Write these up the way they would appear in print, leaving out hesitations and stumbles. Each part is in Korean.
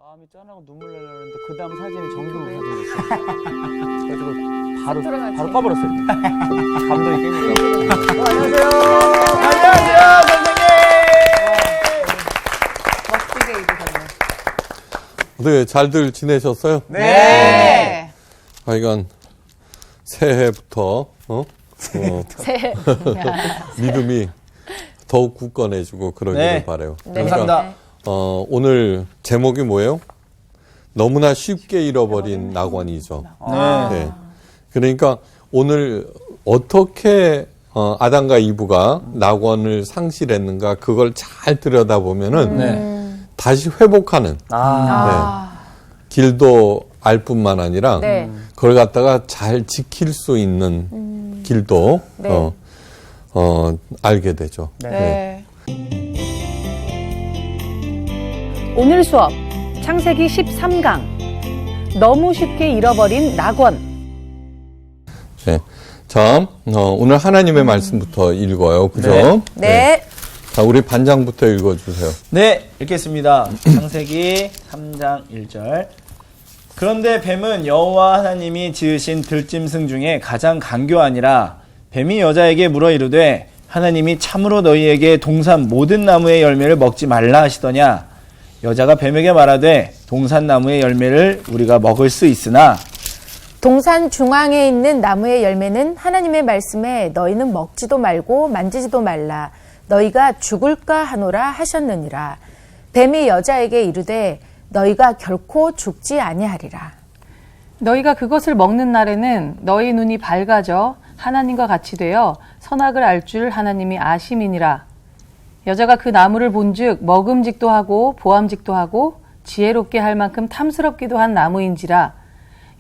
마음이 짠하고 눈물 나려고 했는데 그 다음 사진이 정규 사진이었어요. 그래가지고 바로 꺼버렸어요. 감동이 깨니까. 안녕하세요. 안녕하세요, 선생님. 멋지게 입으셨네. 어떻게 잘들 지내셨어요? 네. 하여간 새해부터 새해. 믿음이 더욱 굳건해지고 그러기를 네. 바라요. 감사합니다. 오늘 제목이 뭐예요? 너무나 쉽게 잃어버린 낙원이죠. 네. 그러니까 오늘 어떻게 아담과 이브가 낙원을 상실했는가 그걸 잘 들여다보면은 다시 회복하는 길도 알 뿐만 아니라 네. 그걸 갖다가 잘 지킬 수 있는 길도 네. 알게 되죠. 네. 오늘 수업 창세기 13강 너무 쉽게 잃어버린 낙원. 네. 자, 오늘 하나님의 말씀부터 읽어요. 그죠? 네. 자, 우리 반장부터 읽어주세요. 네, 읽겠습니다. 창세기 3장 1절. 그런데 뱀은 여호와 하나님이 지으신 들짐승 중에 가장 간교하니라. 뱀이 여자에게 물어 이르되 하나님이 참으로 너희에게 동산 모든 나무의 열매를 먹지 말라 하시더냐. 여자가 뱀에게 말하되 동산 나무의 열매를 우리가 먹을 수 있으나 동산 중앙에 있는 나무의 열매는 하나님의 말씀에 너희는 먹지도 말고 만지지도 말라 너희가 죽을까 하노라 하셨느니라. 뱀이 여자에게 이르되 너희가 결코 죽지 아니하리라. 너희가 그것을 먹는 날에는 너희 눈이 밝아져 하나님과 같이 되어 선악을 알 줄 하나님이 아심이니라. 여자가 그 나무를 본즉 먹음직도 하고 보암직도 하고 지혜롭게 할 만큼 탐스럽기도 한 나무인지라.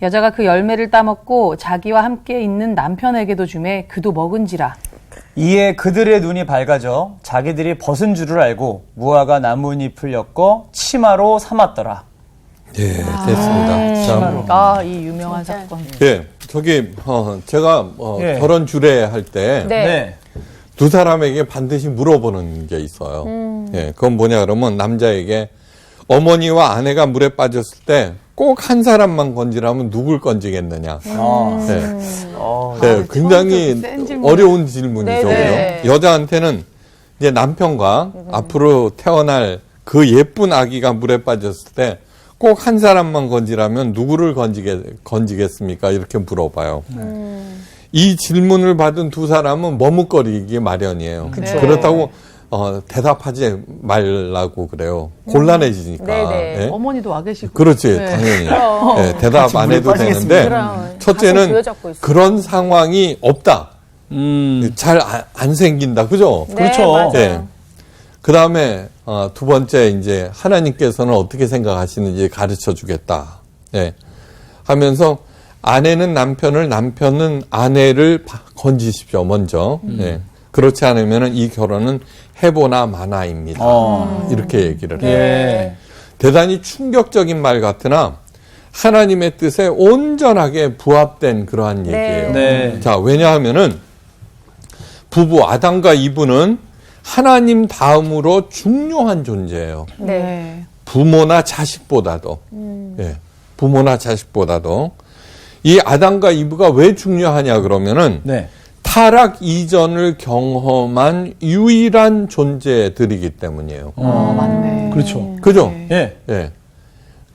여자가 그 열매를 따먹고 자기와 함께 있는 남편에게도 주매 그도 먹은지라. 이에 그들의 눈이 밝아져 자기들이 벗은 줄을 알고 무화과 나뭇잎을 엮어 치마로 삼았더라. 예, 됐습니다. 자, 이 유명한 사건. 예, 저기, 제가, 예. 결혼 주례할 때, 네. 두 사람에게 반드시 물어보는 게 있어요. 예, 그건 뭐냐 그러면 남자에게 어머니와 아내가 물에 빠졌을 때 꼭 한 사람만 건지라면 누굴 건지겠느냐. 네. 네, 굉장히 어려운 질문이죠. 네네. 그죠? 여자한테는 이제 남편과 앞으로 태어날 그 예쁜 아기가 물에 빠졌을 때 꼭 한 사람만 건지라면 누구를 건지겠습니까? 이렇게 물어봐요. 이 질문을 받은 두 사람은 머뭇거리기 마련이에요. 그렇다고 대답하지 말라고 그래요. 곤란해지니까. 네네. 예? 어머니도 와 계시고. 그렇지, 당연히. 예, 대답 안 해도 되는데, 그럼. 첫째는 가슴 부여잡고 있어요. 그런 상황이 없다. 잘 안 생긴다. 그죠? 네, 그렇죠. 맞아요. 네. 그 다음에, 두 번째, 이제, 하나님께서는 어떻게 생각하시는지 가르쳐 주겠다. 예. 하면서, 아내는 남편을, 남편은 아내를 건지십시오, 먼저. 예. 그렇지 않으면 이 결혼은 해보나 마나입니다. 이렇게 얘기를 해요. 예. 대단히 충격적인 말 같으나, 하나님의 뜻에 온전하게 부합된 그러한 얘기예요. 네. 자, 왜냐하면은, 부부 아담과 이브는 하나님 다음으로 중요한 존재예요. 네. 부모나 자식보다도. 예. 부모나 자식보다도. 이 아담과 이브가 왜 중요하냐 그러면은 네. 타락 이전을 경험한 유일한 존재들이기 때문이에요. 맞네. 그렇죠. 그죠? 예. 예.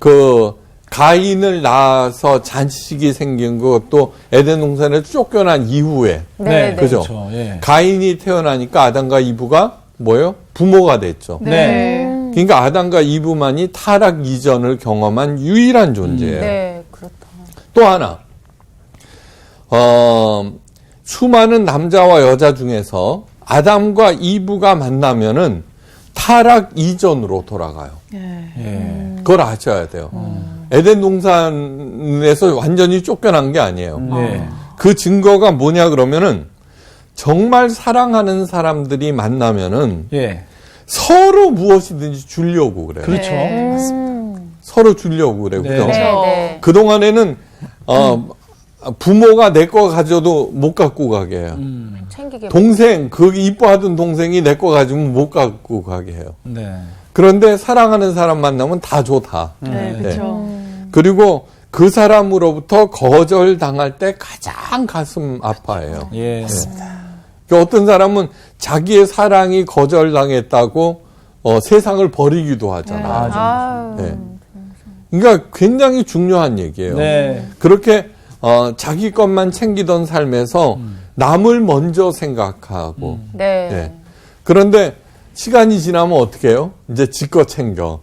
그 가인을 낳아서 자식이 생긴 것도 에덴 동산에 쫓겨난 이후에 네. 그죠? 그렇죠. 예. 가인이 태어나니까 아담과 이브가 뭐예요? 부모가 됐죠. 네. 그러니까 아담과 이브만이 타락 이전을 경험한 유일한 존재예요. 네. 그렇다. 또 하나, 수많은 남자와 여자 중에서 아담과 이브가 만나면은 타락 이전으로 돌아가요. 그걸 아셔야 돼요. 에덴 동산에서 완전히 쫓겨난 게 아니에요. 네. 그 증거가 뭐냐 그러면은 정말 사랑하는 사람들이 만나면은 예. 서로 무엇이든지 주려고 그래요. 그렇죠. 서로 주려고 그래요. 네. 그죠? 네. 그동안에는 부모가 내 거 가져도 못 갖고 가게 해요. 챙기게. 동생, 그 이뻐하던 동생이 내 거 가지면 못 갖고 가게 해요. 네. 그런데 사랑하는 사람 만나면 다 좋다. 네, 그렇죠. 그리고 그 사람으로부터 거절당할 때 가장 가슴 아파해요. 예. 그러니까 어떤 사람은 자기의 사랑이 거절당했다고 세상을 버리기도 하잖아. 네. 그러니까 굉장히 중요한 얘기예요. 네. 그렇게 자기 것만 챙기던 삶에서 남을 먼저 생각하고. 네. 예. 그런데 시간이 지나면 어떻게 해요? 이제 지 거 챙겨.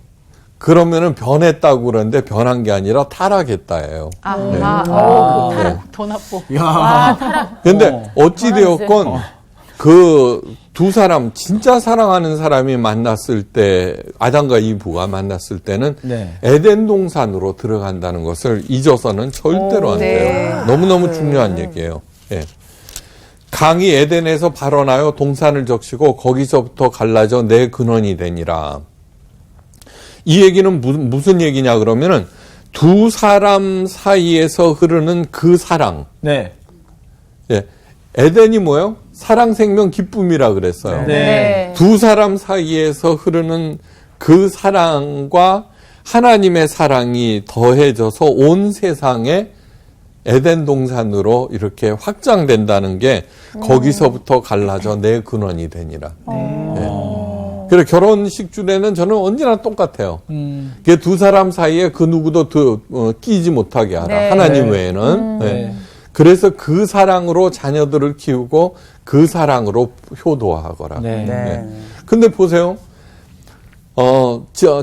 그러면은 변했다고 그러는데 변한 게 아니라 타락했다예요. 더 나빠. 근데 어찌되었건 그 두 사람, 진짜 사랑하는 사람이 만났을 때, 아담과 이브가 만났을 때는 네. 에덴 동산으로 들어간다는 것을 잊어서는 절대로 안 돼요. 너무너무 중요한 얘기예요. 예. 강이 에덴에서 발원하여 동산을 적시고 거기서부터 갈라져 내 근원이 되니라. 이 얘기는 무슨 얘기냐 그러면은 두 사람 사이에서 흐르는 그 사랑. 네. 예. 에덴이 뭐예요? 사랑, 생명, 기쁨이라 그랬어요. 네. 두 사람 사이에서 흐르는 그 사랑과 하나님의 사랑이 더해져서 온 세상에 에덴 동산으로 이렇게 확장된다는 게 거기서부터 갈라져 내 근원이 되니라. 그래 결혼식 주례는 저는 언제나 똑같아요. 그게 두 사람 사이에 그 누구도 끼지 못하게 하라. 네. 하나님 외에는. 네. 그래서 그 사랑으로 자녀들을 키우고 그 사랑으로 효도하거라. 네. 네. 근데 보세요.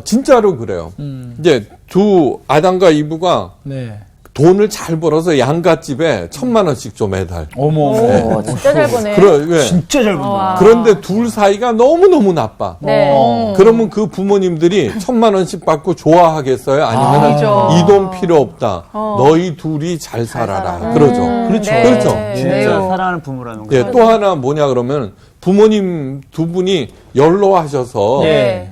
진짜로 그래요. 이제 두 아담과 이브가 네. 돈을 잘 벌어서 양갓집에 1,000,000원씩 줘 매달. 어머. 진짜 잘 보네. 왜? 진짜 잘 본다. 그런데 둘 사이가 너무너무 나빠. 네. 그러면 그 부모님들이 1,000,000원씩 받고 좋아하겠어요? 아니면 아니죠. 이 돈 필요 없다. 너희 둘이 잘 살아라. 그러죠. 그렇죠. 네. 그렇죠. 진짜 사랑하는 부모라는 거. 예, 또 하나 뭐냐 그러면 부모님 두 분이 연로하셔서 네.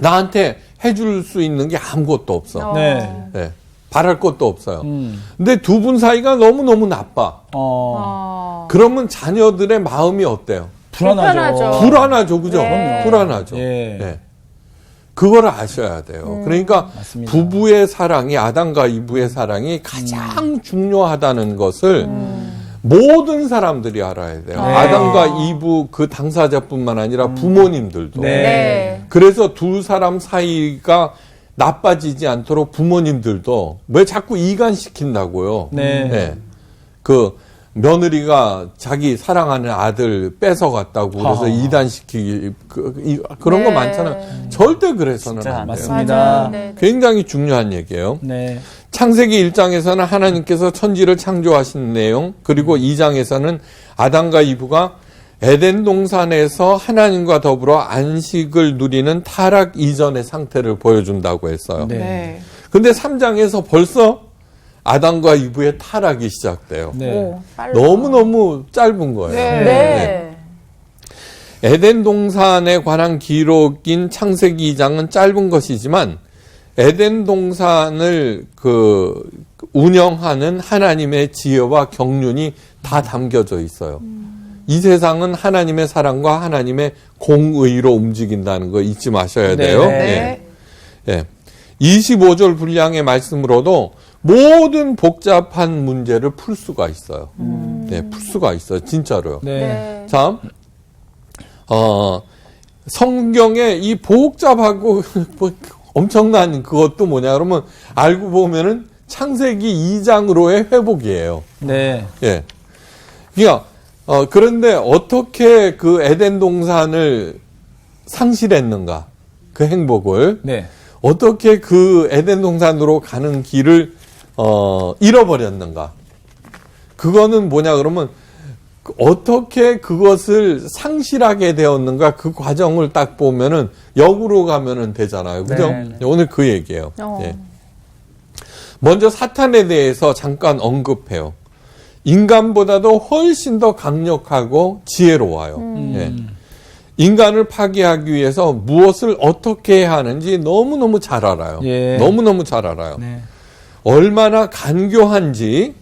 나한테 해줄 수 있는 게 아무것도 없어. 네. 예, 바랄 것도 없어요. 근데 두 분 사이가 너무너무 나빠. 그러면 자녀들의 마음이 어때요? 불안하죠. 불안하죠. 그죠? 네. 불안하죠. 예. 예. 그걸 아셔야 돼요. 그러니까 맞습니다. 부부의 사랑이, 아담과 이브의 사랑이 가장 중요하다는 것을 모든 사람들이 알아야 돼요. 네. 아담과 이브 그 당사자뿐만 아니라 부모님들도. 네. 네. 그래서 두 사람 사이가 나빠지지 않도록 부모님들도 왜 자꾸 이간시킨다고요. 네. 그 며느리가 자기 사랑하는 아들 뺏어갔다고 그래서 이단시키기 그런 거 네. 많잖아요. 절대 그래서는 진짜 안 돼요. 맞습니다. 맞아요. 네. 굉장히 중요한 얘기예요. 네. 창세기 1장에서는 하나님께서 천지를 창조하신 내용, 그리고 2장에서는 아담과 이브가 에덴 동산에서 하나님과 더불어 안식을 누리는 타락 이전의 상태를 보여준다고 했어요. 네. 네. 근데 3장에서 벌써 아담과 이브의 타락이 시작돼요. 네. 오, 빨라. 너무너무 짧은 거예요. 네. 에덴 동산에 관한 기록인 창세기 2장은 짧은 것이지만 에덴 동산을 운영하는 하나님의 지혜와 경륜이 다 담겨져 있어요. 이 세상은 하나님의 사랑과 하나님의 공의로 움직인다는 거 잊지 마셔야 돼요. 네. 예. 25절 분량의 말씀으로도 모든 복잡한 문제를 풀 수가 있어요. 네, 풀 수가 있어요. 진짜로요. 네. 네. 자, 성경에 이 복잡하고 엄청난 그것도 뭐냐 그러면 알고 보면은 창세기 2장으로의 회복이에요. 네. 예. 그러니까 그런데 어떻게 그 에덴 동산을 상실했는가? 그 행복을 네. 어떻게 그 에덴 동산으로 가는 길을 잃어버렸는가? 그거는 뭐냐 그러면 어떻게 그것을 상실하게 되었는가? 그 과정을 딱 보면은 역으로 가면은 되잖아요. 그죠? 네. 오늘 그 얘기예요. 예. 먼저 사탄에 대해서 잠깐 언급해요. 인간보다도 훨씬 더 강력하고 지혜로워요. 예. 인간을 파괴하기 위해서 무엇을 어떻게 해야 하는지 너무너무 잘 알아요. 예. 너무너무 잘 알아요. 네. 얼마나 간교한지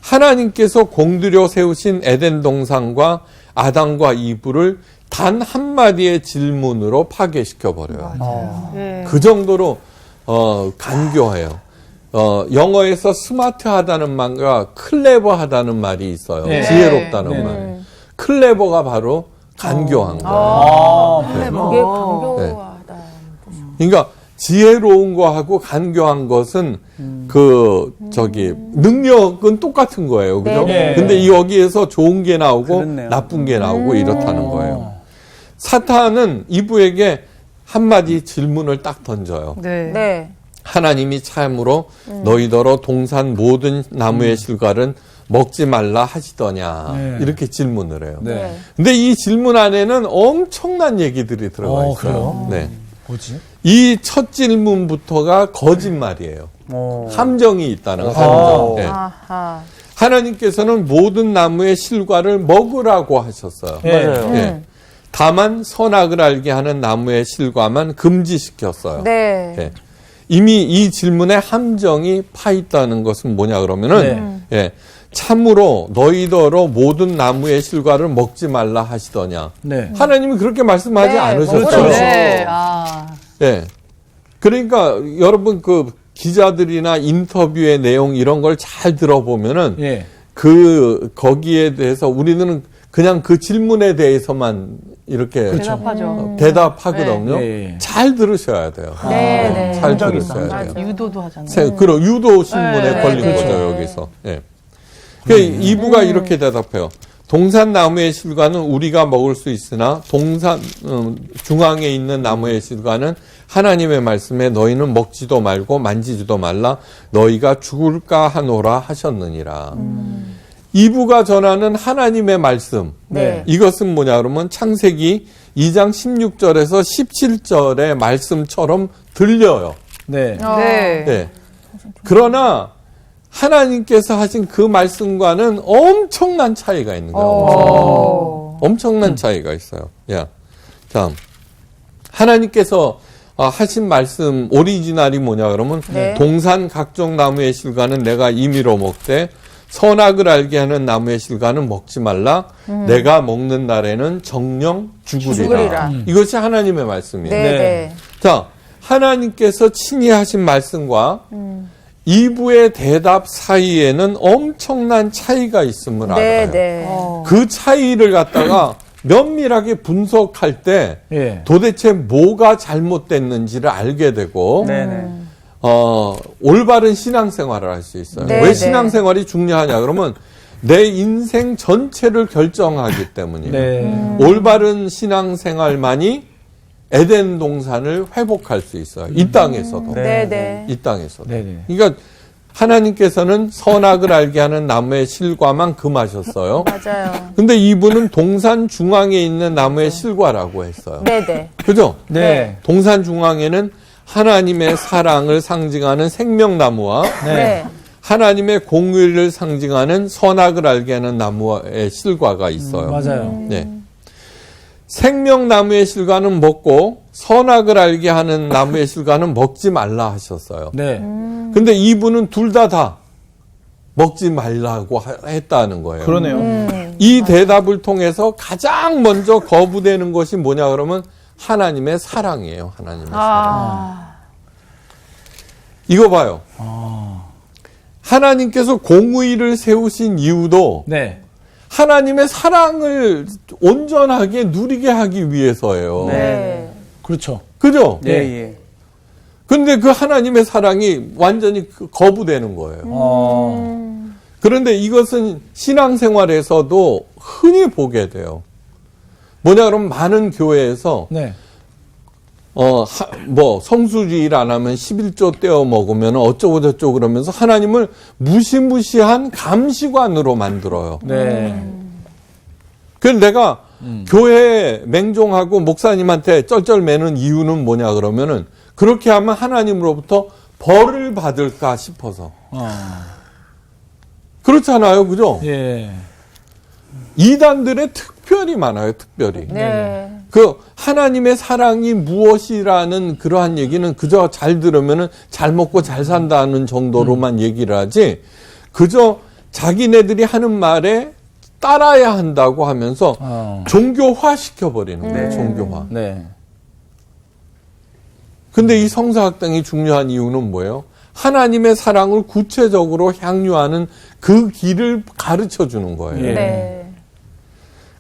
하나님께서 공들여 세우신 에덴 동산과 아담과 이브를 단 한마디의 질문으로 파괴시켜 버려요. 네. 그 정도로 간교해요. 영어에서 스마트하다는 말과 클레버하다는 말이 있어요. 네. 지혜롭다는 네. 말. 클레버가 바로 간교한 거예요. 그게 강교하다. 그러니까 지혜로운 거하고 간교한 것은 능력은 똑같은 거예요. 그죠? 네. 근데 여기에서 좋은 게 나오고 그렇네요. 나쁜 게 나오고 이렇다는 거예요. 사탄은 이브에게 한마디 질문을 딱 던져요. 네. 네. 하나님이 참으로 너희더러 동산 모든 나무의 실과는 먹지 말라 하시더냐. 네. 이렇게 질문을 해요. 네. 근데 이 질문 안에는 엄청난 얘기들이 들어가 있어요. 그래요? 네. 뭐지? 이 첫 질문부터가 거짓말이에요. 함정이 있다는 함정. 네. 아하. 하나님께서는 모든 나무의 실과를 먹으라고 하셨어요. 네. 맞아요. 네. 다만 선악을 알게 하는 나무의 실과만 금지시켰어요. 네. 네. 이미 이 질문에 함정이 파 있다는 것은 뭐냐 그러면은 예, 참으로 너희더러 모든 나무의 실과를 먹지 말라 하시더냐. 네. 하나님이 그렇게 말씀하지 네, 않으셨죠. 먹으라고. 네. 아. 예. 그러니까 여러분 그 기자들이나 인터뷰의 내용 이런 걸 잘 들어보면은 예. 거기에 대해서 우리는 그냥 그 질문에 대해서만 이렇게 대답하죠. 대답하거든요. 네. 잘 들으셔야 돼요. 네, 네. 잘 함정이 들으셔야 있다. 돼요. 유도도 하잖아요. 그럼 유도 신문에 네, 걸린 네, 거죠, 네. 여기서. 예. 그러니까 이부가 이렇게 대답해요. 동산 나무의 실과는 우리가 먹을 수 있으나 동산 중앙에 있는 나무의 실과는 하나님의 말씀에 너희는 먹지도 말고 만지지도 말라 너희가 죽을까 하노라 하셨느니라. 이부가 전하는 하나님의 말씀. 네. 이것은 뭐냐 그러면 창세기 2장 16절에서 17절의 말씀처럼 들려요. 네. 네. 네. 그러나 하나님께서 하신 그 말씀과는 엄청난 차이가 있는 거예요. 엄청난 차이가 있어요. 야, 자, 하나님께서 하신 말씀 오리지널이 뭐냐 그러면 네. 동산 각종 나무의 실과는 내가 임의로 먹되 선악을 알게 하는 나무의 실과는 먹지 말라. 내가 먹는 날에는 정령 죽으리라. 이것이 하나님의 말씀이에요. 네. 네. 자, 하나님께서 친히 하신 말씀과 이부의 대답 사이에는 엄청난 차이가 있음을 네. 알아요. 네. 그 차이를 갖다가 면밀하게 분석할 때 예. 도대체 뭐가 잘못됐는지를 알게 되고 네네. 올바른 신앙생활을 할 수 있어요. 네, 왜 네. 신앙생활이 중요하냐 그러면 내 인생 전체를 결정하기 때문이에요. 네. 올바른 신앙생활만이 에덴 동산을 회복할 수 있어요. 이 땅에서도. 네. 네. 이 땅에서도. 네네. 그러니까 하나님께서는 선악을 알게 하는 나무의 실과만 금하셨어요. 맞아요. 근데 이분은 동산 중앙에 있는 나무의 실과라고 했어요. 네. 네. 그죠? 네. 동산 중앙에는 하나님의 사랑을 상징하는 생명나무와 네. 하나님의 공의를 상징하는 선악을 알게 하는 나무의 실과가 있어요. 맞아요. 네. 생명나무의 실과는 먹고 선악을 알게 하는 나무의 실과는 먹지 말라 하셨어요. 네. 근데 이분은 둘 다 먹지 말라고 했다는 거예요. 그러네요. 이 대답을 통해서 가장 먼저 거부되는 것이 뭐냐 그러면 하나님의 사랑이에요. 하나님의 사랑. 이거 봐요. 하나님께서 공의를 세우신 이유도 네. 하나님의 사랑을 온전하게 누리게 하기 위해서예요. 네. 그렇죠. 그죠? 예, 예. 근데 그 하나님의 사랑이 완전히 거부되는 거예요. 그런데 이것은 신앙생활에서도 흔히 보게 돼요. 뭐냐 그러면 많은 교회에서 네. 성수주의를 안 하면 11조 떼어 먹으면 어쩌고 저쩌고 그러면서 하나님을 무시무시한 감시관으로 만들어요. 네. 그래서 내가 교회에 맹종하고 목사님한테 쩔쩔매는 이유는 뭐냐 그러면은 그렇게 하면 하나님으로부터 벌을 받을까 싶어서. 그렇잖아요. 그죠? 예. 이단들의 특별히 많아요. 특별히. 네. 그 하나님의 사랑이 무엇이라는 그러한 얘기는 그저 잘 들으면은 잘 먹고 잘 산다는 정도로만 얘기를 하지 그저 자기네들이 하는 말에 따라야 한다고 하면서 종교화 시켜버리는 거예요. 종교화. 네. 근데 이 성사학당이 중요한 이유는 뭐예요? 하나님의 사랑을 구체적으로 향유하는 그 길을 가르쳐 주는 거예요. 예. 네.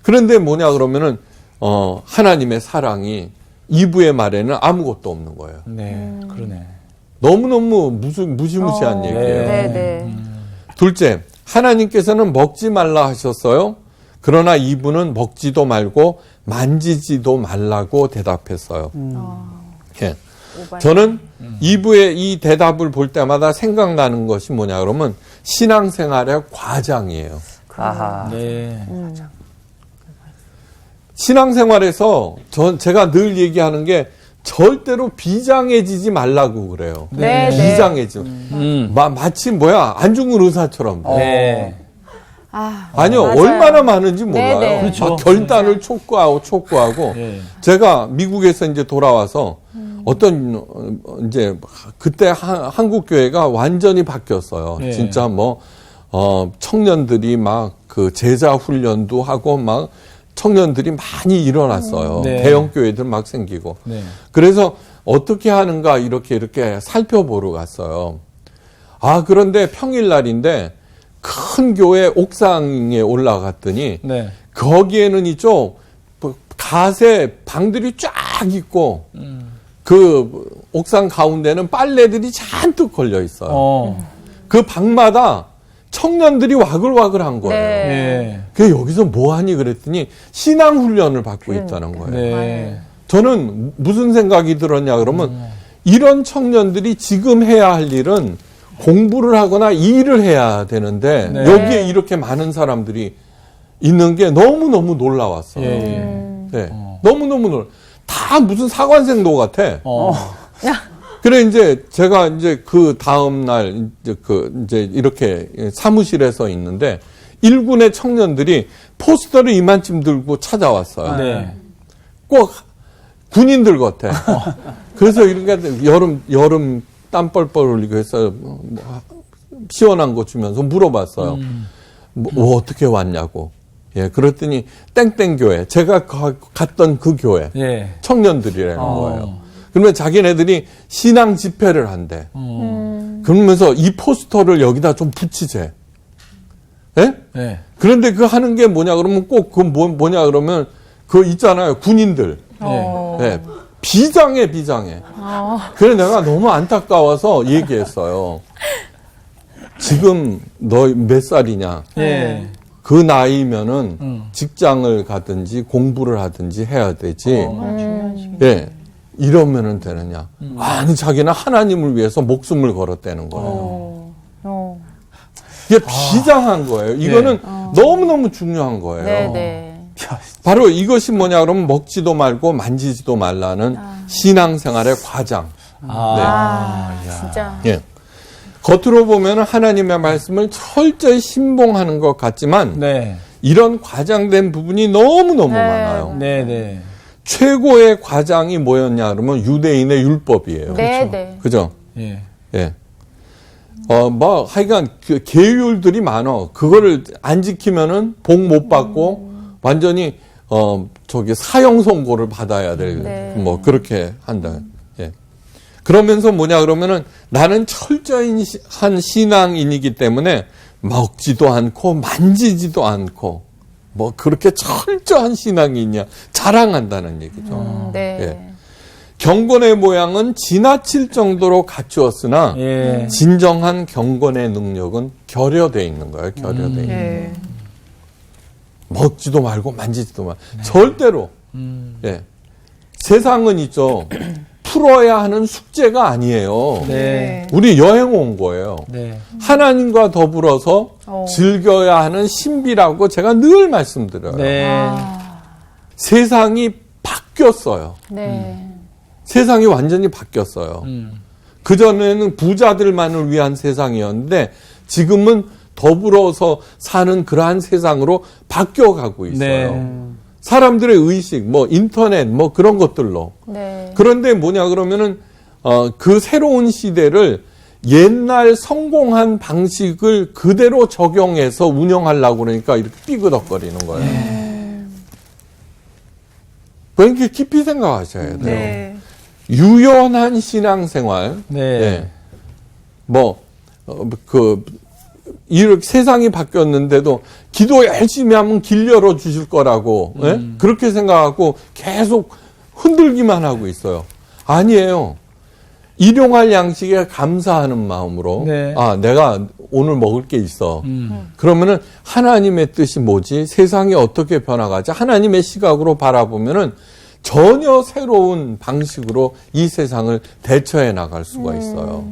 그런데 뭐냐 그러면은 하나님의 사랑이 2부의 말에는 아무것도 없는 거예요. 네. 그러네. 너무너무 무시무시한 얘기예요. 네, 네. 둘째, 하나님께서는 먹지 말라 하셨어요. 그러나 이분은 먹지도 말고 만지지도 말라고 대답했어요. 예. 저는 이부의 이 대답을 볼 때마다 생각나는 것이 뭐냐 그러면 신앙생활의 과장이에요. 아하. 네. 신앙생활에서 제가 늘 얘기하는 게 절대로 비장해지지 말라고 그래요. 네, 네. 비장해지. 마치 안 죽은 의사처럼. 네. 아니요, 맞아요. 얼마나 많은지 몰라요. 네, 네. 그렇죠. 막 결단을 촉구하고. 네. 제가 미국에서 이제 돌아와서 어떤 이제 그때 한국 교회가 완전히 바뀌었어요. 네. 진짜 청년들이 막 그 제자 훈련도 하고 막 청년들이 많이 일어났어요. 네. 대형 교회들 막 생기고. 네. 그래서 어떻게 하는가 이렇게 살펴보러 갔어요. 그런데 평일날인데 큰 교회 옥상에 올라갔더니 네. 거기에는 이쪽 가세 방들이 쫙 있고 그 옥상 가운데는 빨래들이 잔뜩 걸려 있어요. 그 방마다 청년들이 와글와글한 거예요. 네. 네. 그 여기서 뭐 하니 그랬더니 신앙 훈련을 받고 있다는 거예요. 네. 저는 무슨 생각이 들었냐 그러면 이런 청년들이 지금 해야 할 일은 공부를 하거나 일을 해야 되는데 네. 여기에 이렇게 많은 사람들이 있는 게 너무너무 놀라웠어요. 예. 네. 너무너무 다 무슨 사관생도 같아. 그래 제가 그 다음 날 이제 이렇게 사무실에서 있는데 1군의 청년들이 포스터를 이만큼 들고 찾아왔어요. 네. 꼭 군인들 같아. 그래서 이렇게 여름 땀 뻘뻘 흘리고 해서 시원한 거 주면서 물어봤어요. 어떻게 왔냐고. 예, 그랬더니 땡땡 교회, 제가 갔던 그 교회 예. 청년들이라는 거예요. 그러면 자기네들이 신앙 집회를 한대. 그러면서 이 포스터를 여기다 좀 붙이재. 예? 네. 그런데 그 하는 게 뭐냐 그러면 꼭 그 뭐냐 그러면 그 있잖아요 군인들. 네. 비장해. 그래 내가 너무 안타까워서 얘기했어요. 지금 너 몇 살이냐? 예. 그 나이면은 직장을 가든지 공부를 하든지 해야 되지. 예. 이러면은 되느냐? 아니 자기는 하나님을 위해서 목숨을 걸었다는 거예요. 이게 비장한 거예요. 이거는 너무너무 중요한 거예요. 네, 네. 바로 이것이 뭐냐 그러면 먹지도 말고 만지지도 말라는 신앙생활의 과장. 진짜. 예. 겉으로 보면 하나님의 말씀을 철저히 신봉하는 것 같지만 네. 이런 과장된 부분이 너무너무 많아요. 네, 네. 최고의 과장이 뭐였냐 그러면 유대인의 율법이에요. 네, 네. 그죠? 예. 예. 하여간 그 계율들이 많어. 그거를 안 지키면은 복 못 받고 완전히 사형 선고를 받아야 될 네. 그렇게 한다. 예. 그러면서 뭐냐 그러면은 나는 철저한 신앙인이기 때문에 먹지도 않고 만지지도 않고 그렇게 철저한 신앙이냐 자랑한다는 얘기죠. 네. 예. 경건의 모양은 지나칠 정도로 갖추었으나 예. 진정한 경건의 능력은 결여되어 있는 거예요. 결여되어 있는 거예요. 먹지도 말고 만지지도 말고 절대로. 예. 세상은 있죠. 풀어야 하는 숙제가 아니에요. 네. 우리 여행 온 거예요. 네. 하나님과 더불어서 즐겨야 하는 신비라고 제가 늘 말씀드려요. 네. 세상이 바뀌었어요. 네. 세상이 완전히 바뀌었어요. 그전에는 부자들만을 위한 세상이었는데 지금은 더불어서 사는 그러한 세상으로 바뀌어가고 있어요. 네. 사람들의 의식, 인터넷, 그런 것들로. 네. 그런데 뭐냐 그러면은 그 새로운 시대를 옛날 성공한 방식을 그대로 적용해서 운영하려고 그러니까 이렇게 삐그덕거리는 거예요. 그러니까 깊이 생각하셔야 돼요. 네. 유연한 신앙생활. 네. 이렇게 세상이 바뀌었는데도 기도 열심히 하면 길 열어 주실 거라고 그렇게 생각하고 계속 흔들기만 하고 있어요. 아니에요. 일용할 양식에 감사하는 마음으로 네. 아 내가 오늘 먹을 게 있어. 그러면은 하나님의 뜻이 뭐지? 세상이 어떻게 변화가지? 하나님의 시각으로 바라보면은 전혀 새로운 방식으로 이 세상을 대처해 나갈 수가 있어요.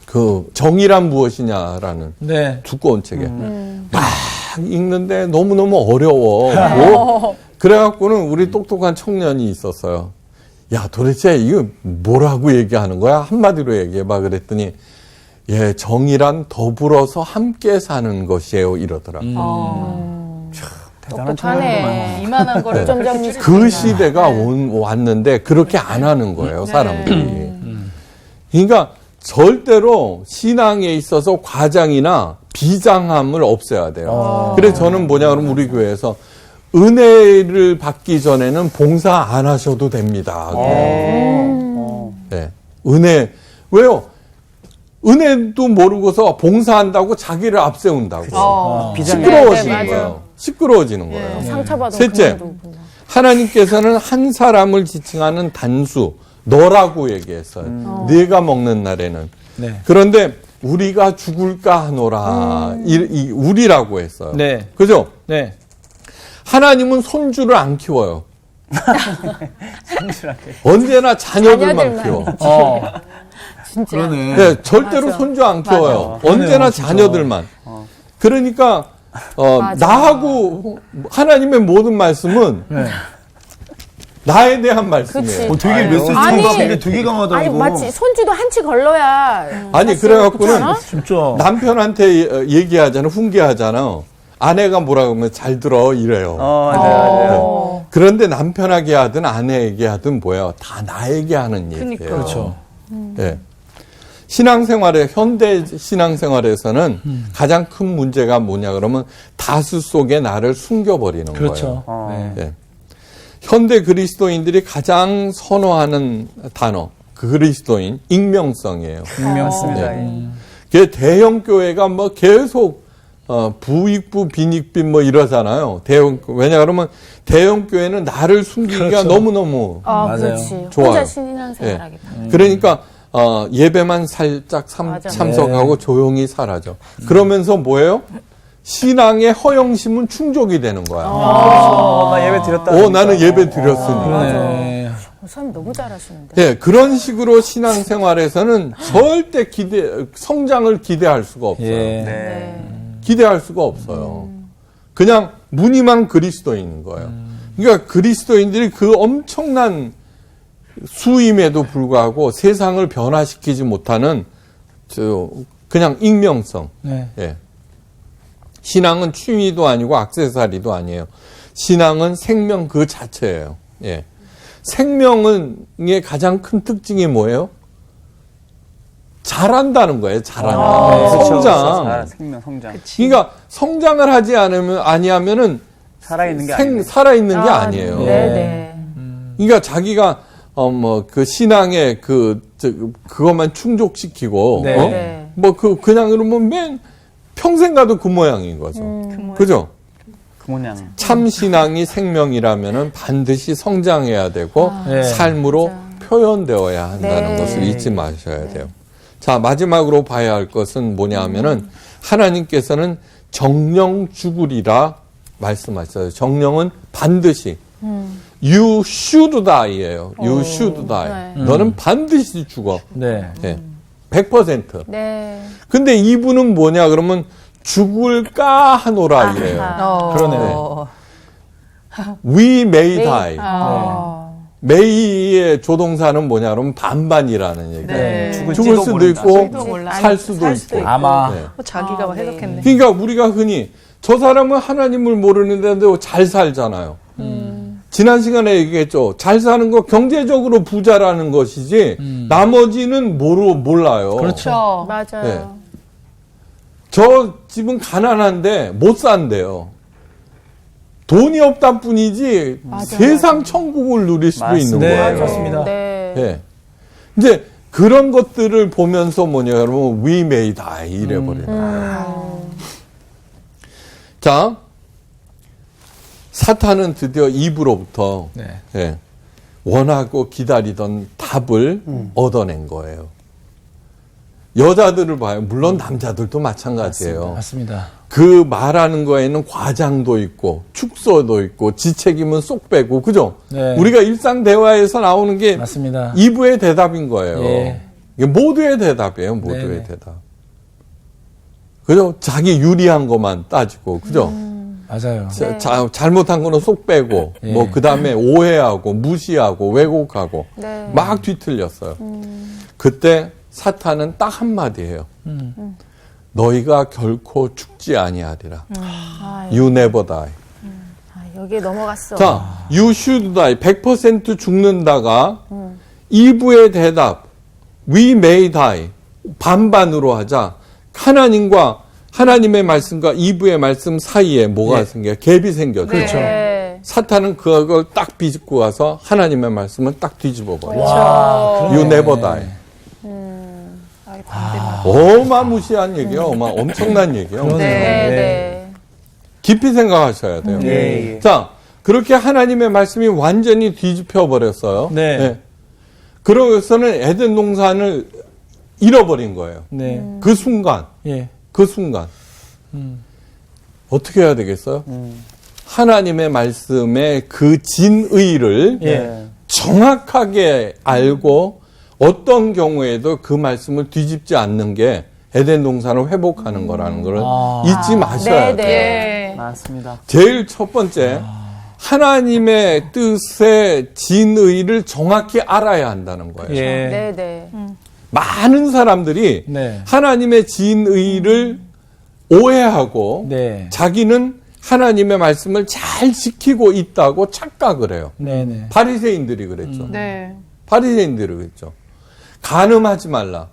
그 정의란 무엇이냐라는 네. 두꺼운 책에 막 읽는데 너무너무 어려워. 그래갖고는 우리 똑똑한 청년이 있었어요. 야 도대체 이거 뭐라고 얘기하는 거야? 한마디로 얘기해봐. 그랬더니 예 정의란 더불어서 함께 사는 것이에요 이러더라고요. 대단한 똑똑하네. 청년이구만. 이만한 거를 점점 그 시대가 왔는데 그렇게 안 하는 거예요 사람들이. 그러니까 절대로 신앙에 있어서 과장이나 비장함을 없애야 돼요. 그래서 저는 뭐냐 그러면 우리 교회에서 은혜를 받기 전에는 봉사 안 하셔도 됩니다. 네. 은혜 왜요? 은혜도 모르고서 봉사한다고 자기를 앞세운다고. 시끄러워지는 네, 거예요. 시끄러워지는 거예요. 상처받은 셋째, 그분들은. 하나님께서는 한 사람을 지칭하는 단수, 너라고 얘기했어요. 네가 먹는 날에는. 네. 그런데 우리가 죽을까 하노라. 이 우리라고 했어요. 네. 그죠? 네. 하나님은 손주를 안 키워요. 언제나 자녀들만 키워. 진짜. 그러네. 네, 절대로 손주 안 키워요. 언제나 자녀들만. 그러니까 나하고 하나님의 모든 말씀은 나에 대한 말씀이에요. 그치. 되게 몇 살 아니, 차이인데 되게 강하다 아니 이거. 마치 손주도 한치 걸러야. 아니 그래갖고는 진짜. 남편한테 얘기하잖아, 훈계하잖아. 아내가 뭐라고 하면 잘 들어 이래요. 맞아요. 그런데 남편에게 하든 아내에게 하든 뭐야 다 나에게 하는 얘기예요. 그렇죠. 네. 신앙생활에 현대 신앙생활에서는 가장 큰 문제가 뭐냐 그러면 다수 속에 나를 숨겨버리는 그렇죠. 거예요. 네. 현대 그리스도인들이 가장 선호하는 단어 그리스도인 익명성이에요. 맞습니다. 그 대형 교회가 뭐 계속 부익부 빈익빈 뭐 이러잖아요. 왜냐 그러면 대형 교회는 나를 숨기기가 그렇죠. 너무너무 맞아요. 그렇지. 좋아요. 혼자 신앙생활하겠다. 그러니까 예배만 살짝 맞아. 참석하고 조용히 사라져. 그러면서 뭐예요? 신앙의 허영심은 충족이 되는 거야. 나 예배 드렸다. 나는 예배 드렸으니. 네. 선생님 너무 잘하시는데. 네, 그런 식으로 신앙생활에서는 절대 성장을 기대할 수가 없어요. 예. 기대할 수가 없어요. 그냥 무늬만 그리스도인인 거예요. 그러니까 그리스도인들이 그 엄청난 수임에도 불구하고 세상을 변화시키지 못하는 그냥 익명성. 네. 예. 신앙은 취미도 아니고 액세서리도 아니에요. 신앙은 생명 그 자체예요. 예. 생명의 가장 큰 특징이 뭐예요? 잘한다는 거예요. 잘한다. 성장. 생명 성장. 그러니까 성장을 하지 아니하면은 살아있는 게 아니에요. 살아있는 게 아니에요. 네네. 그러니까 자기가 그 신앙의 그것만 충족시키고 네. 그냥 그러면 평생 가도 그 모양인 거죠. 그죠? 그 모양. 참 신앙이 생명이라면은 반드시 성장해야 되고 네. 삶으로 표현되어야 한다는 네. 것을 잊지 마셔야 돼요. 자, 마지막으로 봐야 할 것은 뭐냐 하면은 하나님께서는 정령 죽으리라 말씀하셨어요. 정령은 반드시 You should die예요. You should die. 너는 반드시 죽어. 네. 네. 100%. 네. 근데 이분은 뭐냐 그러면 죽을까 하노라 이래요. 그러네요. We may die. 아. may의 조동사는 뭐냐 그러면 반반이라는 얘기예요. 네. 죽을 수도 모른다. 있고 몰라. 살 수도 있고. 아마. 네. 자기가 막 해석했네. 그러니까 우리가 흔히 저 사람은 하나님을 모르는데도 잘 살잖아요. 지난 시간에 얘기했죠. 잘 사는 거 경제적으로 부자라는 것이지 나머지는 몰라요. 그렇죠. 맞아요. 네. 저 집은 가난한데 못 산대요. 돈이 없다 뿐이지 세상 천국을 누릴 수도 있는 네, 거예요. 그렇습니다. 네. 예. 이제 그런 것들을 보면서 뭐냐, 여러분, we may die 이래버려요. 자, 사탄은 드디어 입으로부터 네. 예, 원하고 기다리던 답을 얻어낸 거예요. 여자들을 봐요. 물론 남자들도 마찬가지예요. 맞습니다. 그 말하는 거에는 과장도 있고 축소도 있고 지책임은 쏙 빼고 그죠? 네. 우리가 일상 대화에서 나오는 게 맞습니다. 2부의 대답인 거예요. 예. 이게 모두의 대답이에요. 모두의 네네. 대답. 그죠? 자기 유리한 것만 따지고 그죠? 맞아요. 잘못한 거는 쏙 빼고 예. 뭐 그다음에 오해하고 무시하고 왜곡하고 네. 막 뒤틀렸어요. 그때 사탄은 딱 한마디예요. 너희가 결코 죽지 아니하리라. You never die. 아, 여기에 넘어갔어. 자, you should die. 100% 죽는다가 2부의 대답, we may die. 반반으로 하자. 하나님의 말씀과 2부의 말씀 사이에 뭐가 예. 생겨요? 갭이 생겨요. 그렇죠. 네. 사탄은 그걸 딱 비집고 가서 하나님의 말씀을 딱 뒤집어 버려요. 와, You never die. 아이, 반대만. 어마무시한 얘기예요. 엄청난 얘기예요. 그러네요. 네. 네. 네. 깊이 생각하셔야 돼요. 예, 예. 자, 그렇게 하나님의 말씀이 완전히 뒤집혀 버렸어요. 네. 그러고서는 에덴 동산을 잃어버린 거예요. 네. 그 순간, 예. 어떻게 해야 되겠어요? 하나님의 말씀의 그 진의를 예. 정확하게 알고 어떤 경우에도 그 말씀을 뒤집지 않는 게 에덴 동산을 회복하는 거라는 걸 잊지 마셔야 네, 돼요. 네. 맞습니다. 제일 첫 번째, 하나님의 뜻의 진의를 정확히 알아야 한다는 거예요. 예. 네, 네. 많은 사람들이 네. 하나님의 진의를 오해하고 네. 자기는 하나님의 말씀을 잘 지키고 있다고 착각을 해요. 네네. 바리새인들이 그랬죠. 네. 바리새인들이 그랬죠. 간음하지 말라.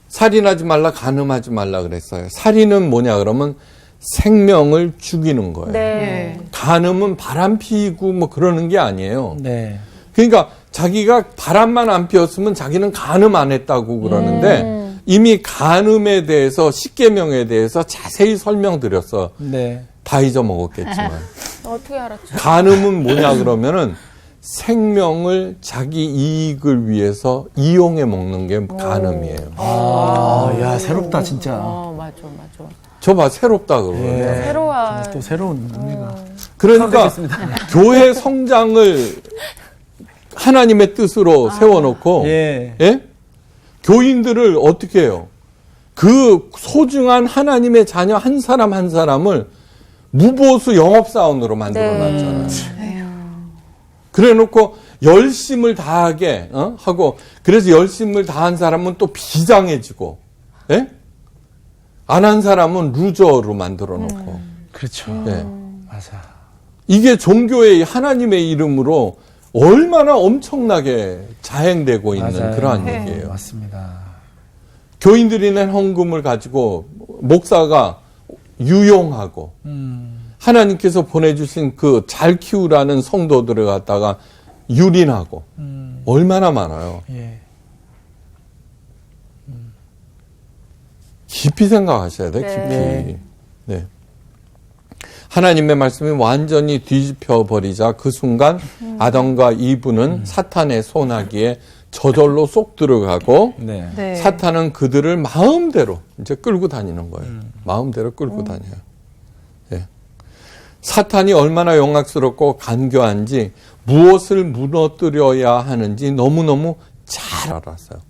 살인하지 말라, 간음하지 말라 그랬어요. 살인은 뭐냐 그러면 생명을 죽이는 거예요. 네. 간음은 바람 피고 뭐 그러는 게 아니에요. 네. 그러니까 자기가 바람만 안 피웠으면 자기는 간음 안 했다고 그러는데 이미 간음에 대해서 10계명에 대해서 자세히 설명드렸어. 네. 다 잊어먹었겠지만. 어떻게 알았죠? 간음은 뭐냐 그러면은 생명을 자기 이익을 위해서 이용해 먹는 게 간음이에요. 아, 야, 새롭다, 진짜. 맞아, 맞아. 저 봐, 새롭다 그러고. 예. 새로워. 또 새로운 의미가. 그러니까 교회 성장을 하나님의 뜻으로 세워놓고 예. 예? 교인들을 어떻게 해요? 그 소중한 하나님의 자녀 한 사람 한 사람을 무보수 영업사원으로 만들어놨잖아요. 그래놓고 열심을 다하게 하고 그래서 열심을 다한 사람은 또 비장해지고 예? 안 한 사람은 루저로 만들어놓고 그렇죠. 예. 맞아. 이게 종교의 하나님의 이름으로 얼마나 엄청나게 자행되고 있는 맞아요. 그러한 네. 얘기예요. 맞습니다. 교인들이 낸 헌금을 가지고 목사가 유용하고 하나님께서 보내주신 그 잘 키우라는 성도들을 갖다가 유린하고 얼마나 많아요. 예. 깊이 생각하셔야 돼. 네. 깊이. 네. 네. 하나님의 말씀이 완전히 뒤집혀 버리자 그 순간 아담과 이브는 사탄의 손아귀에 저절로 쏙 들어가고 네. 네. 사탄은 그들을 마음대로 이제 끌고 다니는 거예요. 마음대로 끌고 다녀요. 예. 사탄이 얼마나 영악스럽고 간교한지 무엇을 무너뜨려야 하는지 너무너무 잘 알았어요.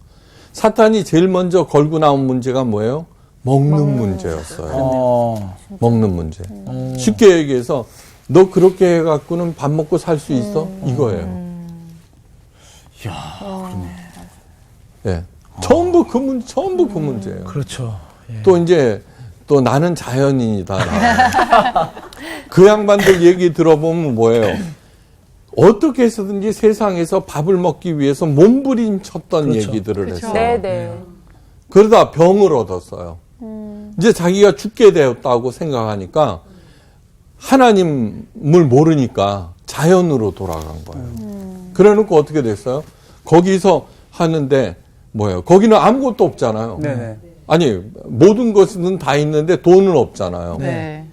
사탄이 제일 먼저 걸고 나온 문제가 뭐예요? 먹는 문제였어요. 먹는 문제. 쉽게 얘기해서 너 그렇게 해갖고는 밥 먹고 살 수 있어? 이거예요. 예. 전부 그 문제예요. 그렇죠. 예. 또 이제 또 나는 자연인이다. 그 양반들 얘기 들어보면 뭐예요? 어떻게 해서든지 세상에서 밥을 먹기 위해서 몸부림쳤던 얘기들을 했어요. 네네. 그러다 병을 얻었어요. 이제 자기가 죽게 되었다고 생각하니까 하나님을 모르니까 자연으로 돌아간 거예요. 그래 놓고 어떻게 됐어요? 거기서 하는데 뭐예요? 거기는 아무것도 없잖아요. 네네. 아니 모든 것은 다 있는데 돈은 없잖아요. 네.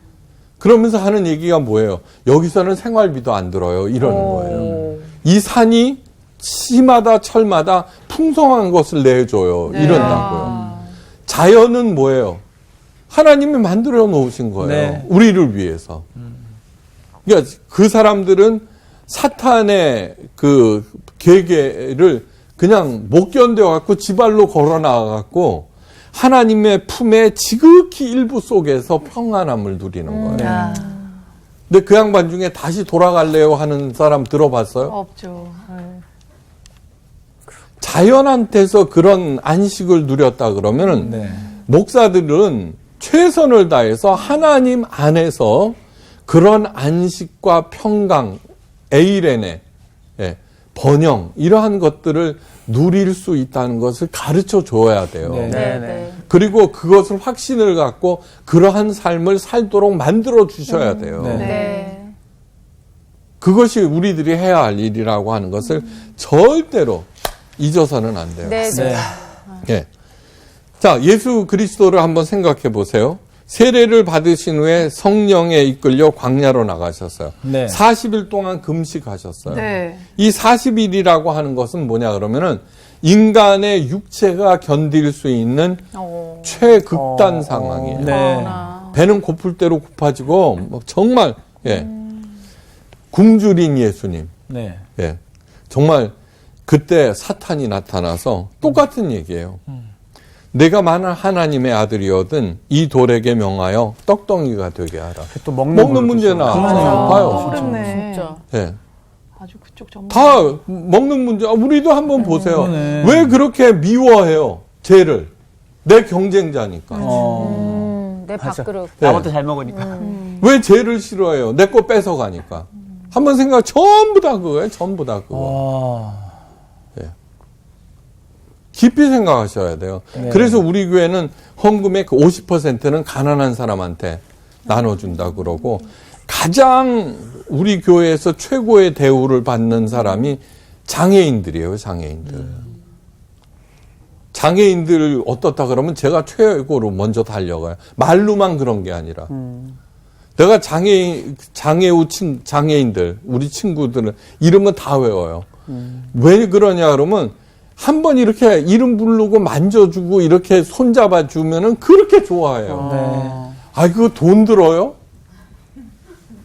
그러면서 하는 얘기가 뭐예요? 여기서는 생활비도 안 들어요. 이러는 거예요. 이 산이 시마다 철마다 풍성한 것을 내줘요. 이런다고요. 자연은 뭐예요? 하나님이 만들어 놓으신 거예요. 네. 우리를 위해서. 그러니까 그 사람들은 사탄의 그 계계를 그냥 못 견뎌갖고 지발로 걸어 나가갖고 하나님의 품에 지극히 일부 속에서 평안함을 누리는 거예요. 아, 근데 그 양반 중에 다시 돌아갈래요 하는 사람 들어봤어요? 없죠. 네. 자연한테서 그런 안식을 누렸다 그러면은 네. 목사들은 최선을 다해서 하나님 안에서 그런 안식과 평강, 에이레네, 번영 이러한 것들을 누릴 수 있다는 것을 가르쳐 줘야 돼요. 네네. 그리고 그것을 확신을 갖고 그러한 삶을 살도록 만들어 주셔야 돼요. 네. 네. 그것이 우리들이 해야 할 일이라고 하는 것을 절대로 잊어서는 안 돼요. 네. 네. 예. 자, 예수 그리스도를 한번 생각해 보세요. 세례를 받으신 후에 성령에 이끌려 광야로 나가셨어요. 네. 40일 동안 금식하셨어요. 네. 이 40일이라고 하는 것은 뭐냐 그러면은 인간의 육체가 견딜 수 있는 최극단 상황이에요. 네. 배는 고플 대로 고파지고 뭐 정말 굶주린 예수님. 네. 예. 정말 그때 사탄이 나타나서 똑같은 얘기예요. 내가 만일 하나님의 아들이거든 이 돌에게 명하여 떡덩이가 되게 하라. 또 먹는 문제나 그러네요. 봐요. 그렇네. 진짜. 예. 아주 그쪽 전문. 다 먹는 문제. 우리도 한번 보세요. 그러네. 왜 그렇게 미워해요? 죄를. 내 경쟁자니까. 내 밥그릇. 예. 나부터 잘 먹으니까. 왜 죄를 싫어해요? 내 거 뺏어가니까. 한번 생각, 전부 다 그거예요. 전부 다 그거. 깊이 생각하셔야 돼요. 네. 그래서 우리 교회는 헌금의 그 50%는 가난한 사람한테 나눠준다 그러고 가장 우리 교회에서 최고의 대우를 받는 사람이 장애인들이에요. 장애인들. 장애인들 어떻다 그러면 제가 최고로 먼저 달려가요. 말로만 그런 게 아니라. 내가 장애인들, 우리 친구들은 이름은 다 외워요. 왜 그러냐 그러면 한 번 이렇게 이름 부르고 만져주고 이렇게 손잡아 주면은 그렇게 좋아해요. 아, 그거 돈 들어요?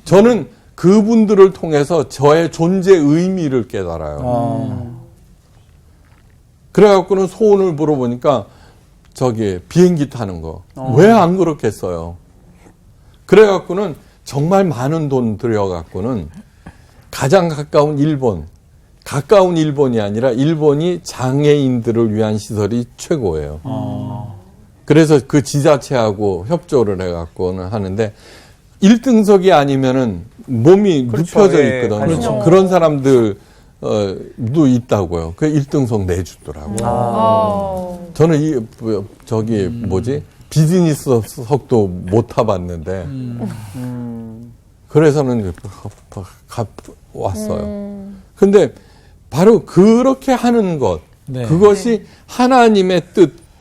저는 그분들을 통해서 저의 존재 의미를 깨달아요. 그래갖고는 소원을 물어보니까 저기 비행기 타는 거. 왜 안 그렇겠어요? 그래갖고는 정말 많은 돈 들여갖고는 가장 가까운 일본이 아니라 일본이 장애인들을 위한 시설이 최고예요. 그래서 그 지자체하고 협조를 해갖고는 하는데 1등석이 아니면은 몸이 그렇죠. 눕혀져 예, 있거든요. 그렇죠. 그런 사람들도 있다고요. 그 1등석 내주더라고요. 저는 비즈니스석도 못 타봤는데 그래서는 왔어요. 근데 바로 그렇게 하는 것, 네. 그것이 하나님의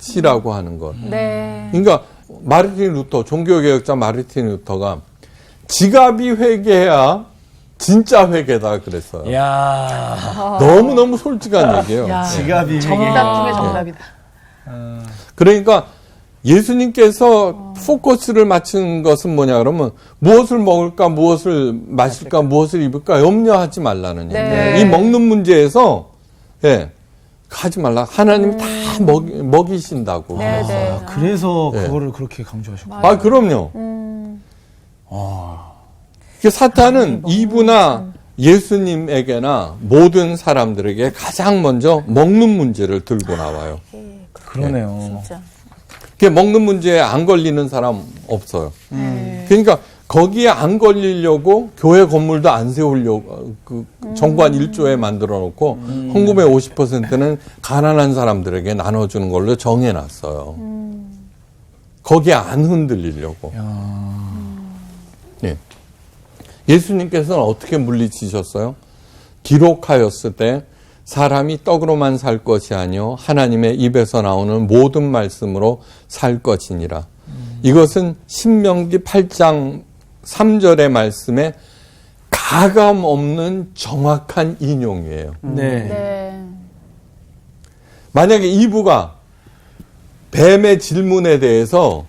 뜻이라고 하는 것. 네. 그러니까 마르틴 루터, 종교개혁자 마르틴 루터가 지갑이 회개해야 진짜 회개다 그랬어요. 야 너무너무 솔직한 얘기예요. 야, 지갑이 정답 중에 정답이다. 그러니까 예수님께서 포커스를 맞춘 것은 뭐냐 그러면 무엇을 먹을까, 무엇을 마실까, 무엇을 입을까 염려하지 말라는 네. 얘기예요. 이 먹는 문제에서 하지 말라. 하나님이 다 먹이신다고. 네, 네. 그래서 네. 그거를 그렇게 강조하셨고. 아, 그럼요. 사탄은 이브나 예수님에게나 모든 사람들에게 가장 먼저 먹는 문제를 들고 나와요. 그러네요. 진짜. 그 먹는 문제에 안 걸리는 사람 없어요. 그러니까 거기에 안 걸리려고 교회 건물도 안 세우려고 그 정관 1조에 만들어 놓고 헌금의 50%는 가난한 사람들에게 나눠주는 걸로 정해놨어요. 거기에 안 흔들리려고. 예. 예수님께서는 어떻게 물리치셨어요? 기록하였을 때 사람이 떡으로만 살 것이 아니요 하나님의 입에서 나오는 모든 말씀으로 살 것이니라. 이것은 신명기 8장 3절의 말씀에 가감 없는 정확한 인용이에요. 네. 네. 만약에 이브가 뱀의 질문에 대해서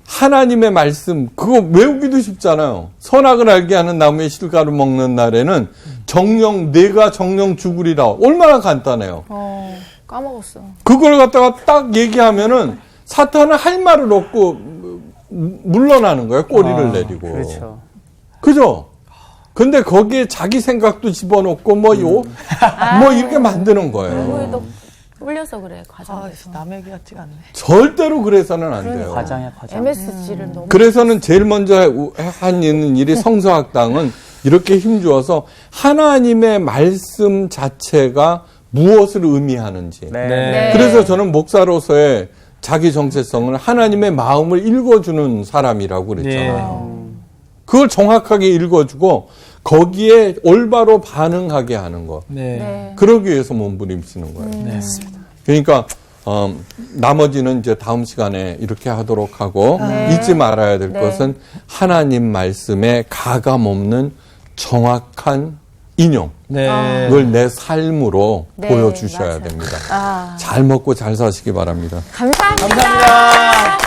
하나님의 말씀, 그거 외우기도 쉽잖아요. 선악을 알게 하는 나무의 실과를 먹는 날에는 정령, 내가 정령 죽으리라. 얼마나 간단해요. 까먹었어. 그걸 갖다가 딱 얘기하면은 사탄은 할 말을 없고 물러나는 거예요. 꼬리를 내리고. 그렇죠. 그죠? 근데 거기에 자기 생각도 집어넣고 뭐 이렇게 만드는 거예요. 누구에도 꿀려서 그래, 과장에서. 남의 얘기 같지가 않네. 절대로 그래서는 안 돼요. 과장이야, 과장. MSG를 너무. 그래서는 제일 먼저 하는 일이 성서학당은 이렇게 힘주어서 하나님의 말씀 자체가 무엇을 의미하는지. 네. 그래서 저는 목사로서의 자기 정체성은 하나님의 마음을 읽어주는 사람이라고 그랬잖아요. 그걸 정확하게 읽어주고 거기에 올바로 반응하게 하는 것. 네. 그러기 위해서 몸부림치는 거예요. 네. 그러니까 나머지는 이제 다음 시간에 이렇게 하도록 하고 잊지 말아야 될 것은 하나님 말씀에 가감 없는 정확한 인용을 네. 내 삶으로 네, 보여주셔야 맞아요. 됩니다. 잘 먹고 잘 사시기 바랍니다. 감사합니다.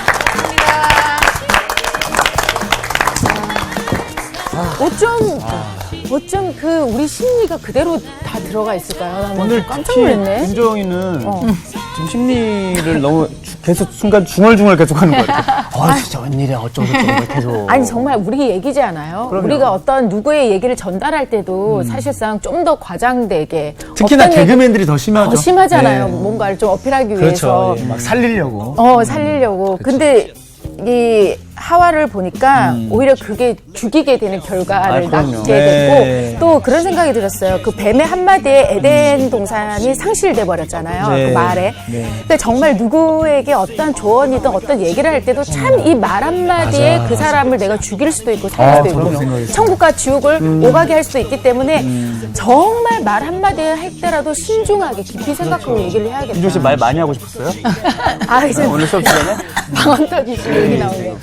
어쩜 그 우리 심리가 그대로 다 들어가 있을까요? 나는 오늘 깜짝 특히 놀랐네. 윤정이는 지금 심리를 너무 계속 순간 중얼중얼 계속 하는 것 같아요. 진짜 웬일이야, 어쩌고저쩌고 계속. 아니 정말 우리 얘기지 않아요? 그럼요. 우리가 어떤 누구의 얘기를 전달할 때도 사실상 좀 더 과장되게 특히나 어떤 얘기- 개그맨들이 더 심하죠. 더 심하잖아요. 네. 뭔가를 좀 어필하기 그렇죠. 위해서 예, 막 살리려고. 살리려고. 근데 이 하와를 보니까 오히려 그게 죽이게 되는 결과를 그럼요. 낳게 네. 됐고 또 그런 생각이 들었어요. 그 뱀의 한마디에 에덴 동산이 상실돼 버렸잖아요. 네. 그 말에. 네. 근데 정말 누구에게 어떤 조언이든 어떤 얘기를 할 때도 참 이 말 한마디에 그 사람을 내가 죽일 수도 있고 살릴 수도 저런 있고 생각이 천국과 지옥을 오가게 할 수도 있기 때문에 정말 말 한마디 할 때라도 신중하게 깊이 생각하고 얘기를 해야겠다. 윤정 씨 말 많이 하고 싶었어요? 이제 오늘 수업 시간에? 방언 터지시고 얘기 나오네요.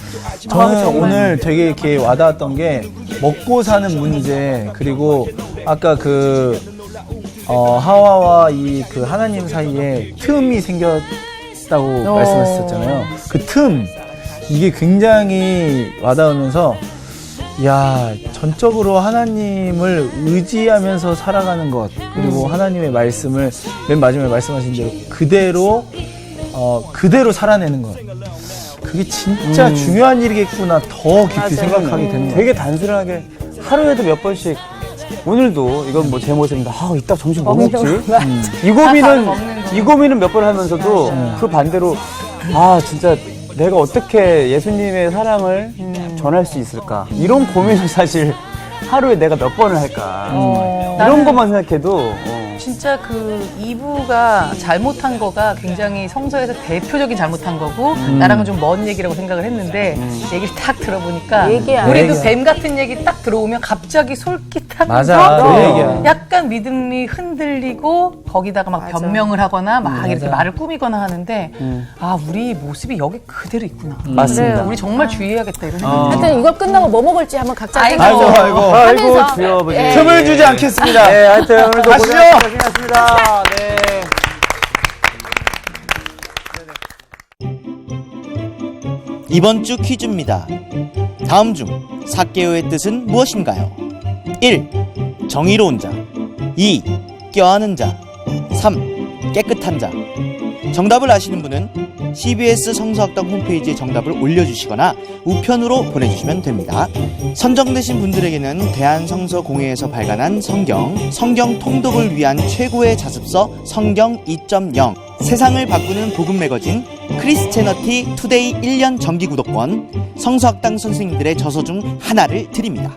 저는 오늘 되게 이렇게 와닿았던 게 먹고 사는 문제, 그리고 아까 하와와 이 그 하나님 사이에 틈이 생겼다고 말씀하셨잖아요. 그 틈, 이게 굉장히 와닿으면서 야, 전적으로 하나님을 의지하면서 살아가는 것, 그리고 하나님의 말씀을 맨 마지막에 말씀하신 대로 그대로 살아내는 것. 그게 진짜 중요한 일이겠구나 더 깊이 생각하게 되는 거예요. 되게 단순하게 하루에도 몇 번씩 오늘도 이건 뭐 제 모습입니다. 이따 점심 뭐 먹지? 이 고민은 몇 번 하면서도 그 반대로 진짜 내가 어떻게 예수님의 사랑을 전할 수 있을까? 이런 고민을 사실 하루에 내가 몇 번을 할까? 이런 것만 생각해도 진짜 그 이브가 잘못한 거가 굉장히 성서에서 대표적인 잘못한 거고 나랑은 좀 먼 얘기라고 생각을 했는데 얘기를 딱 들어보니까 얘기야. 우리도 뱀 같은 얘기 딱 들어오면 갑자기 솔깃하면서 맞아, 그 얘기야. 약간 믿음이 흔들리고 거기다가 막 변명을 하거나 막 이렇게 말을 꾸미거나 하는데 우리 모습이 여기 그대로 있구나. 맞습니다. 우리 정말 주의해야겠다 이런 생각이 하여튼 이걸 끝나고 뭐 먹을지 한번 각자 아이고, 생각해서 하면서 주여 아버지. 틈을 주지 않겠습니다. 네, 하여튼 오늘도 가시죠. 고생하셨습니다. 네. 이번 주 퀴즈입니다. 다음 중 사케오의 뜻은 무엇인가요? 1. 정의로운 자. 2. 껴안은 자. 3. 깨끗한 자. 정답을 아시는 분은 CBS 성서학당 홈페이지에 정답을 올려주시거나 우편으로 보내주시면 됩니다. 선정되신 분들에게는 대한성서공회에서 발간한 성경 통독을 위한 최고의 자습서 성경 2.0 세상을 바꾸는 복음 매거진 크리스채너티 투데이 1년 정기 구독권 성서학당 선생님들의 저서 중 하나를 드립니다.